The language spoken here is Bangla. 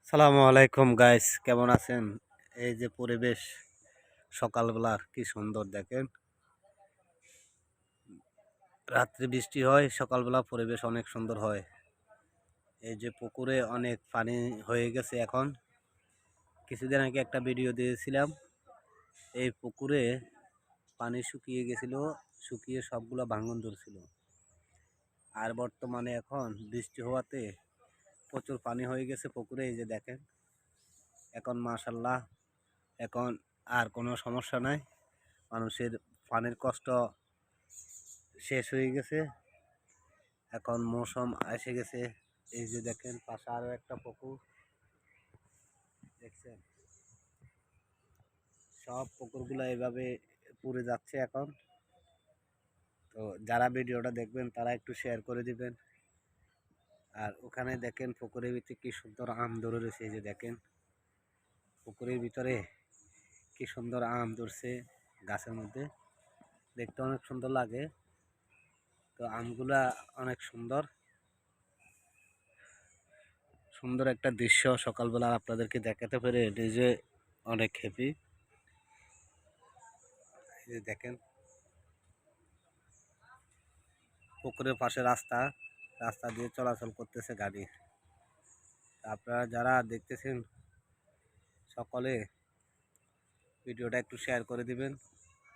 সালামু আলাইকুম গাইস, কেমন আছেন? এই যে পরিবেশ সকালবেলার কি সুন্দর দেখেন। রাত্রে বৃষ্টি হয়, সকালবেলা পরিবেশ অনেক সুন্দর হয়। এই যে পুকুরে অনেক পানি হয়ে গেছে এখন। কিছুদিন আগে একটা ভিডিও দিয়েছিলাম, এই পুকুরে পানি শুকিয়ে গেছিল, শুকিয়ে সবগুলো ভাঙন ধরছিল। আর বর্তমানে এখন বৃষ্টি হওয়াতে প্রচুর পানি হয়ে গেছে পুকুরে। এই যে দেখেন, এখন মাশাল্লাহ, এখন আর কোনো সমস্যা নাই। মানুষের পানির কষ্ট শেষ হয়ে গেছে, এখন মৌসুম এসে গেছে। এই যে দেখেন, পাশে আরো একটা পুকুর দেখছেন। সব পুকুরগুলো এইভাবে পুড়ে যাচ্ছে এখন। তো যারা ভিডিওটা দেখবেন তারা একটু শেয়ার করে দিবেন। আর ওখানে দেখেন পুকুরের ভিতরে কি সুন্দর আম ধরে রয়েছে। এই যে দেখেন, পুকুরের ভিতরে কি সুন্দর আম ধরছে গাছের মধ্যে, দেখতে অনেক সুন্দর লাগে। তো আমগুলা অনেক সুন্দর সুন্দর একটা দৃশ্য সকালবেলা আপনাদেরকে দেখাতে পেরে নিজে অনেক হ্যাপি। এই যে দেখেন, পুকুরের পাশে রাস্তা, রাস্তা দিয়ে চলাচল করতেছে গাড়ি। আপনারা যারা দেখতেছেন সকলে ভিডিওটা একটু শেয়ার করে দিবেন।